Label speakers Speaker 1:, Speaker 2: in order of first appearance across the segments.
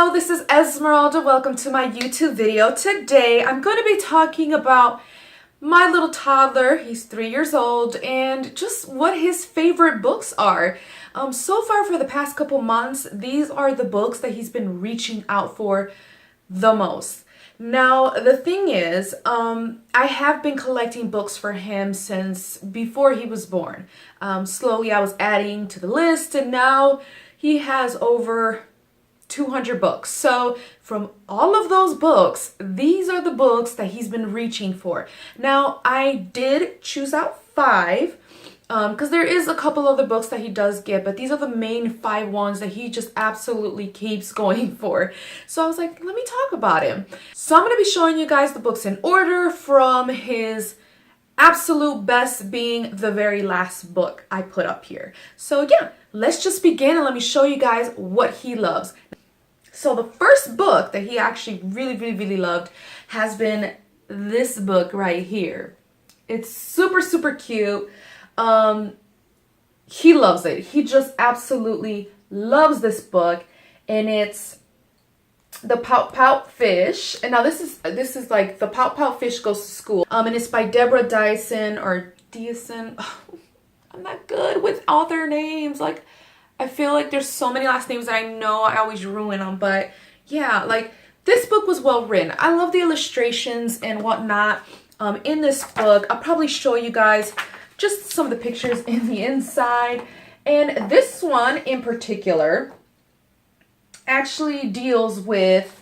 Speaker 1: Hello, this is Esmeralda. Welcome to my YouTube video. Today I'm going to be talking about my little toddler. He's 3 years old and just what his favorite books are. So far for the past couple months, these are the books that he's been reaching out for the most. Now, the thing is, I have been collecting books for him since before he was born. Slowly I was adding to the list and now he has over 200 books. So from all of those books, these are the books that he's been reaching for. Now, I did choose out 5 because there is a couple other books that he does get, but these are the main 5 ones that he just absolutely keeps going for. So I was like, let me talk about him. So I'm going to be showing you guys the books in order from his absolute best being the very last book I put up here. So yeah, let's just begin and let me show you guys what he loves. So the first book that he actually really loved has been this book right here. It's super cute. He loves it. He just absolutely loves this book, and it's the Pout-Pout fish. And now this is like the Pout-Pout fish goes to school. And it's by Deborah Diesen or Diesen. I'm not good with author names. Like, I feel like there's so many last names that I know I always ruin them, but yeah, like this book was well written. I love the illustrations and whatnot in this book. I'll probably show you guys just some of the pictures in the inside. And this one in particular actually deals with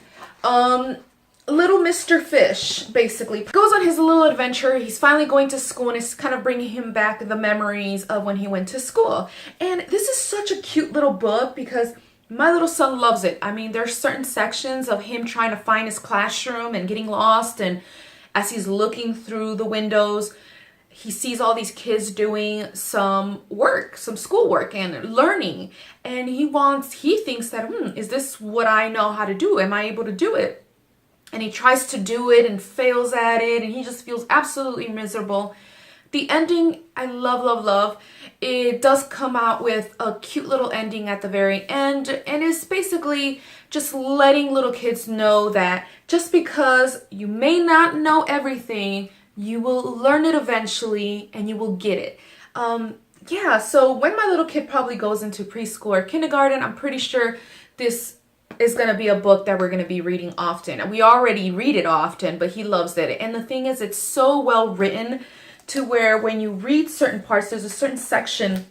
Speaker 1: little Mr. Fish, basically. Goes on his little adventure. He's finally going to school and it's kind of bringing him back the memories of when he went to school. And this is such a cute little book because my little son loves it. I mean, there's certain sections of him trying to find his classroom and getting lost, and as he's looking through the windows, he sees all these kids doing some work, some schoolwork and learning. And he thinks that, is this what I know how to do? Am I able to do it? And he tries to do it and fails at it, and he just feels absolutely miserable. The ending, I love. It does come out with a cute little ending at the very end, and it's basically just letting little kids know that just because you may not know everything, you will learn it eventually and you will get it. Yeah, so when my little kid probably goes into preschool or kindergarten, I'm pretty sure this is going to be a book that we're going to be reading often. We already read it often, but he loves it. And the thing is, it's so well written to where when you read certain parts, there's a certain section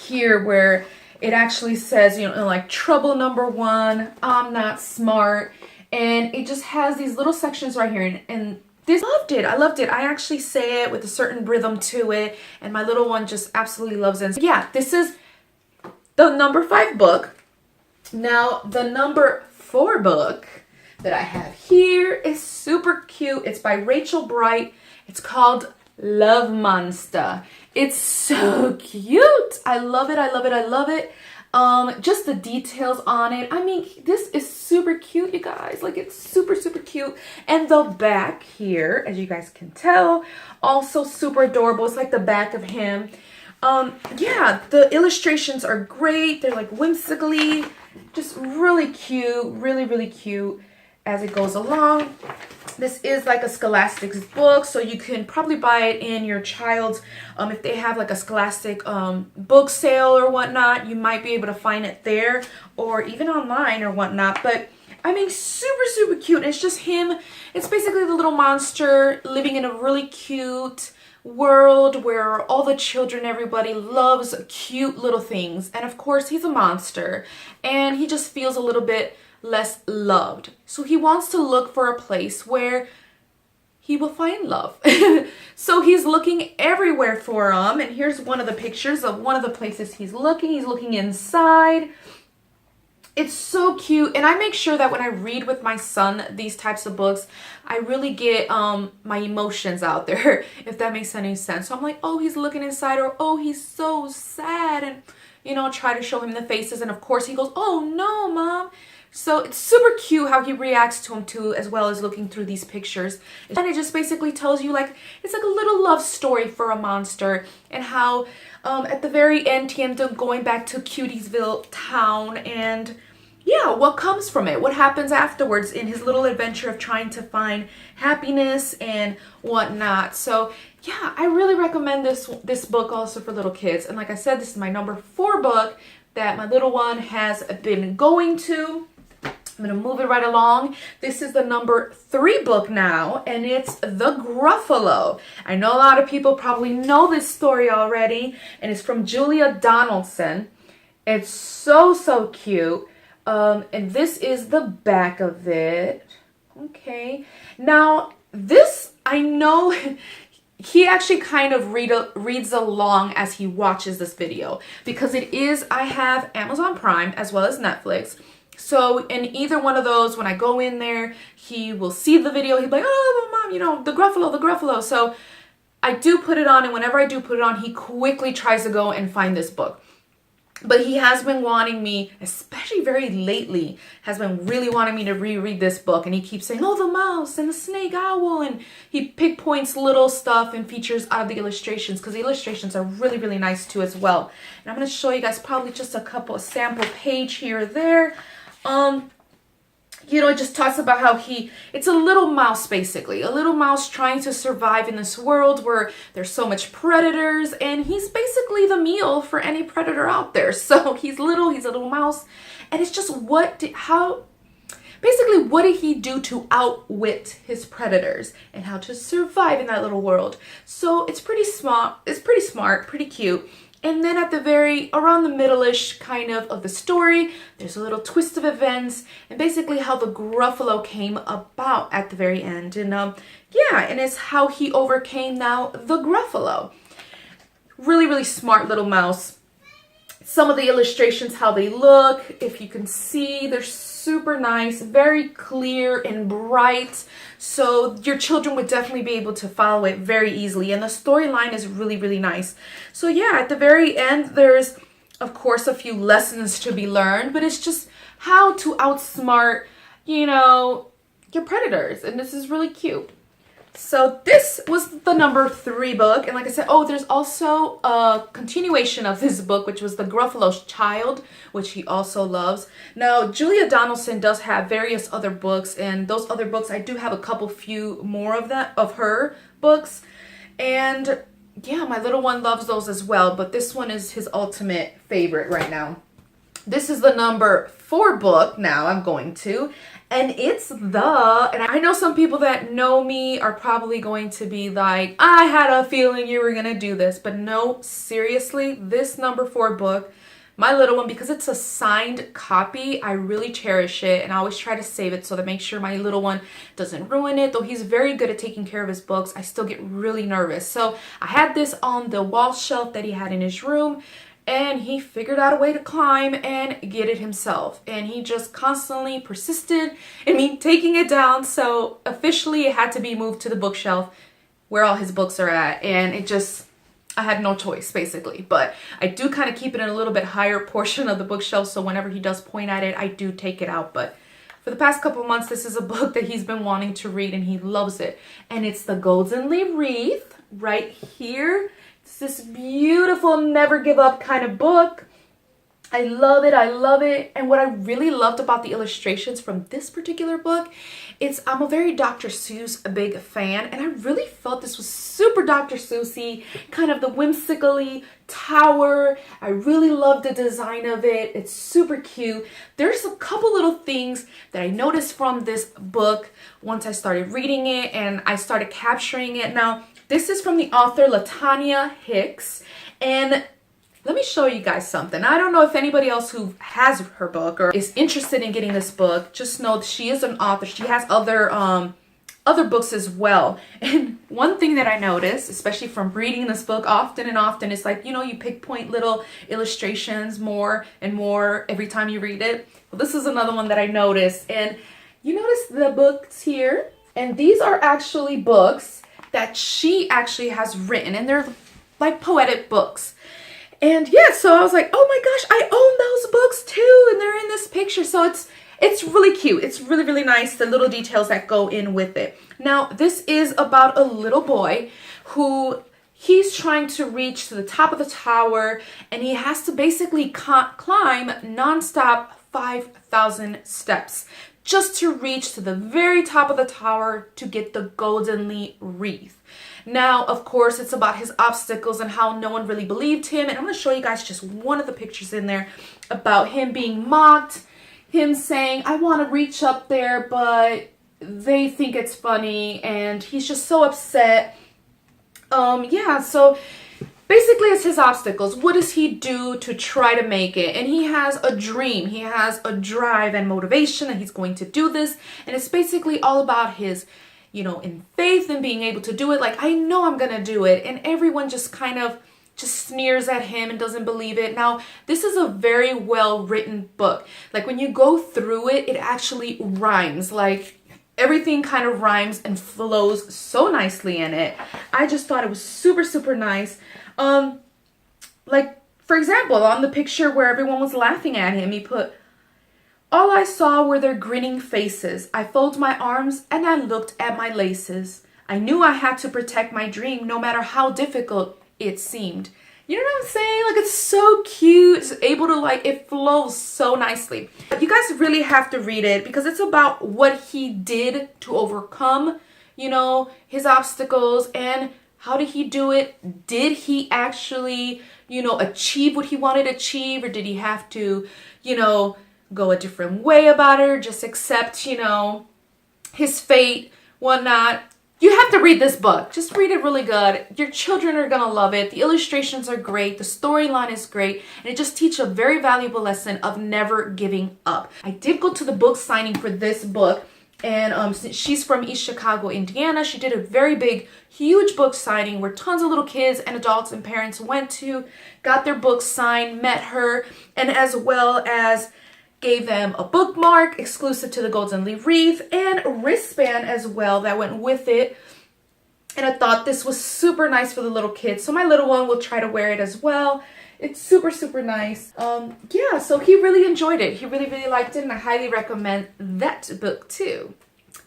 Speaker 1: here where it actually says, you know, like trouble number 1, I'm not smart. And it just has these little sections right here. And this, I loved it. I actually say it with a certain rhythm to it. And my little one just absolutely loves it. So yeah, this is the number 5 book. Now, the number 4 book that I have here is super cute. It's by Rachel Bright. It's called Love Monster. It's so cute. I love it. Just the details on it. I mean, this is super cute, you guys. Like, it's super cute. And the back here, as you guys can tell, also super adorable. It's like the back of him. Yeah, the illustrations are great. They're like whimsically, just really cute, really cute as it goes along. This is like a Scholastic's book, so you can probably buy it in your child's, if they have like a Scholastic book sale or whatnot, you might be able to find it there or even online or whatnot. But I mean, super cute. It's just him. It's basically the little monster living in a really cute world where all the children, everybody loves cute little things. And of course, he's a monster and he just feels a little bit less loved. So he wants to look for a place where he will find love. So he's looking everywhere for them. And here's one of the pictures of one of the places he's looking. He's looking inside. It's so cute, and I make sure that when I read with my son these types of books, I really get my emotions out there, if that makes any sense. So I'm like, oh, he's looking inside, or oh, he's so sad, and you know, try to show him the faces, and of course he goes, oh no, Mom. So it's super cute how he reacts to him too, as well as looking through these pictures. And it just basically tells you, like, it's like a little love story for a monster, and how at the very end he ends up going back to Cutiesville town, and yeah, what comes from it, what happens afterwards in his little adventure of trying to find happiness and whatnot. So yeah, I really recommend this book also for little kids. And like I said, this is my number 4 book that my little one has been going to. I'm going to move it right along. This is the number 3 book now, and it's The Gruffulo. I know a lot of people probably know this story already, and it's from Julia Donaldson. It's so cute. And this is the back of it. Okay. Now, this, I know he actually kind of reads along as he watches this video, because it is, I have Amazon Prime as well as Netflix. So in either one of those, when I go in there, he will see the video. He'll be like, oh, Mom, you know, the Gruffulo. So I do put it on, and whenever I do put it on, he quickly tries to go and find this book. But he has been wanting me, especially very lately, has been really wanting me to reread this book. And he keeps saying, oh, the mouse and the snake owl. And he pinpoints little stuff and features out of the illustrations, because the illustrations are really nice too as well. And I'm going to show you guys probably just a couple of sample page here or there. You know, it just talks about how it's a little mouse, basically. A little mouse trying to survive in this world where there's so much predators, and he's basically the meal for any predator out there. So he's a little mouse, and it's just what did he do to outwit his predators and how to survive in that little world. So it's pretty smart, pretty cute. And then at around the middle-ish kind of the story, there's a little twist of events and basically how the Gruffulo came about at the very end. And yeah, and it's how he overcame now the Gruffulo. Really smart little mouse. Some of the illustrations, how they look, if you can see, they're super nice, very clear and bright. So your children would definitely be able to follow it very easily. And the storyline is really nice. So yeah, at the very end, there's, of course, a few lessons to be learned, but it's just how to outsmart, you know, your predators. And this is really cute. So this was the number 3 book. And like I said, oh, there's also a continuation of this book, which was The Gruffulo's Child, which he also loves. Now, Julia Donaldson does have various other books, and those other books, I do have a few more of her books. And yeah, my little one loves those as well, but this one is his ultimate favorite right now. This is the number 4 book now I'm going to, and it's and I know some people that know me are probably going to be like, I had a feeling you were going to do this, but no, seriously, this number 4 book, my little one, because it's a signed copy, I really cherish it, and I always try to save it so to make sure my little one doesn't ruin it. Though he's very good at taking care of his books, I still get really nervous. So I had this on the wall shelf that he had in his room, and he figured out a way to climb and get it himself. And he just constantly persisted in me taking it down. So officially it had to be moved to the bookshelf where all his books are at. And I had no choice, basically. But I do kind of keep it in a little bit higher portion of the bookshelf, so whenever he does point at it, I do take it out. But for the past couple of months, this is a book that he's been wanting to read, and he loves it. And it's the Golden Wreath right here. It's this beautiful, never give up kind of book. I love it. And what I really loved about the illustrations from this particular book, I'm a very Dr. Seuss big fan, and I really felt this was super Dr. Seussy, kind of the whimsically tower. I really loved the design of it. It's super cute. There's a couple little things that I noticed from this book once I started reading it and I started capturing it. Now, this is from the author Latonya Hicks, and let me show you guys something. I don't know if anybody else who has her book or is interested in getting this book, just know that she is an author. She has other books as well. And one thing that I noticed, especially from reading this book often and often, is like, you know, you pinpoint little illustrations more and more every time you read it. Well, this is another one that I noticed. And you notice the books here? And these are actually books that she actually has written, and they're like poetic books. And yeah, so I was like, oh my gosh, I own those books too, and they're in this picture. So it's really cute. It's really nice, the little details that go in with it. Now, this is about a little boy who he's trying to reach to the top of the tower, and he has to basically climb nonstop 5,000 steps just to reach to the very top of the tower to get the golden wreath. Now, of course, it's about his obstacles and how no one really believed him. And I'm going to show you guys just one of the pictures in there about him being mocked, him saying, I want to reach up there, but they think it's funny. And he's just so upset. Yeah, so basically it's his obstacles. What does he do to try to make it? And he has a dream. He has a drive and motivation that he's going to do this. And it's basically all about his, you know, in faith and being able to do it. Like, I know I'm gonna do it. And everyone just kind of just sneers at him and doesn't believe it. Now, this is a very well written book. Like, when you go through it, it actually rhymes. Like, everything kind of rhymes and flows so nicely in it. I just thought it was super, super nice. Like, for example, on the picture where everyone was laughing at him, he put, all I saw were their grinning faces. I folded my arms and I looked at my laces. I knew I had to protect my dream no matter how difficult it seemed. You know what I'm saying? Like, it's so cute. It's able to, like, it flows so nicely. You guys really have to read it because it's about what he did to overcome, you know, his obstacles, and how did he do it? Did he actually, you know, achieve what he wanted to achieve, or did he have to, you know, go a different way about it, or just accept, you know, his fate, whatnot? You have to read this book. Just read it really good. Your children are gonna love it. The illustrations are great. The storyline is great. And it just teaches a very valuable lesson of never giving up. I did go to the book signing for this book. And she's from East Chicago, Indiana. She did a very big, huge book signing where tons of little kids and adults and parents went to, got their books signed, met her, and as well as gave them a bookmark exclusive to the Golden Wreath and a wristband as well that went with it. And I thought this was super nice for the little kids. So my little one will try to wear it as well. It's super, super nice. Yeah, so he really enjoyed it. He really, really liked it, and I highly recommend that book too.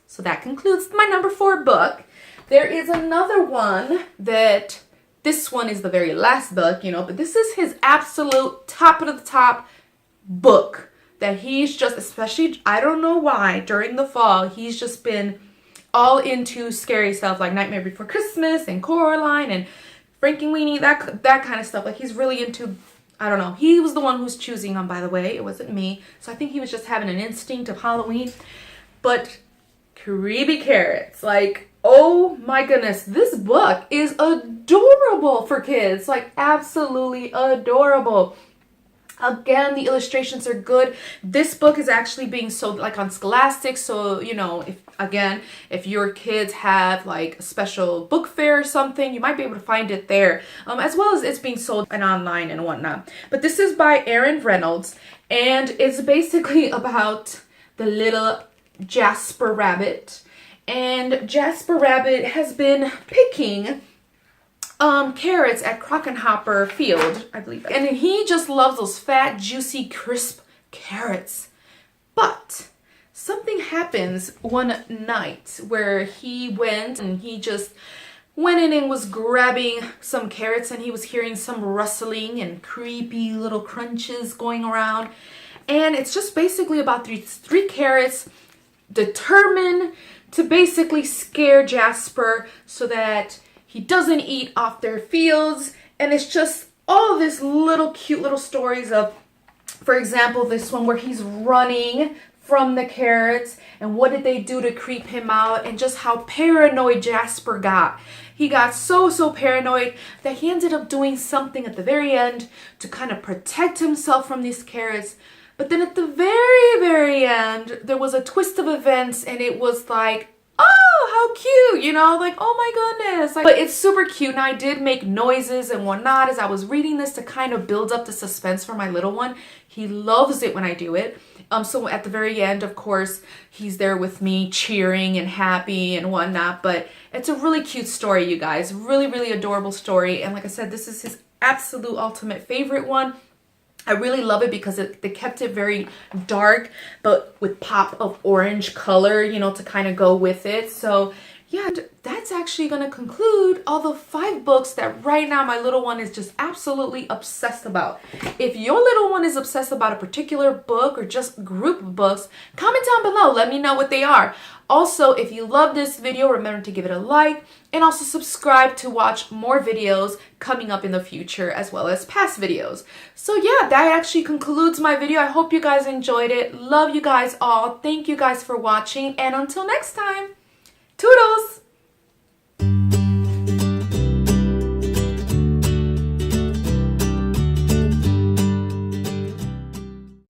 Speaker 1: So that concludes my number 4 book. There is another one that, this one is the very last book, you know, but this is his absolute top of the top book that he's just, especially, I don't know why, during the fall, he's just been all into scary stuff like Nightmare Before Christmas and Coraline and Frankenweenie, that kind of stuff. Like, he's really into, I don't know. He was the one who's choosing them, by the way. It wasn't me. So I think he was just having an instinct of Halloween. But creepy carrots, like, oh my goodness, this book is adorable for kids. Like, absolutely adorable. Again, the illustrations are good. This book is actually being sold like on Scholastic. So, you know, if your kids have like a special book fair or something, you might be able to find it there. As well as it's being sold and online and whatnot. But this is by Reynolds. And it's basically about the little Jasper Rabbit. And Jasper Rabbit has been picking carrots at Crockenhopper Field, I believe. And he just loves those fat, juicy, crisp carrots. But something happens one night where he went in and was grabbing some carrots, and he was hearing some rustling and creepy little crunches going around. And it's just basically about these 3 carrots determined to basically scare Jasper so that he doesn't eat off their fields. And it's just all this little cute little stories of, for example, this one where he's running from the carrots and what did they do to creep him out, and just how paranoid Jasper got. He got so paranoid that he ended up doing something at the very end to kind of protect himself from these carrots. But then at the very end, there was a twist of events, and it was like, oh, how cute, you know, like, oh my goodness. Like, but it's super cute, and I did make noises and whatnot as I was reading this to kind of build up the suspense for my little one. He loves it when I do it. So at the very end, of course, he's there with me cheering and happy and whatnot. But it's a really cute story, you guys. Really, really adorable story. And like I said, this is his absolute ultimate favorite one. I really love it because they kept it very dark, but with pop of orange color, you know, to kind of go with it. So yeah, and that's actually going to conclude all the 5 books that right now my little one is just absolutely obsessed about. If your little one is obsessed about a particular book or just group of books, comment down below. Let me know what they are. Also, if you love this video, remember to give it a like and also subscribe to watch more videos coming up in the future as well as past videos. So yeah, that actually concludes my video. I hope you guys enjoyed it. Love you guys all. Thank you guys for watching, and until next time, toodles!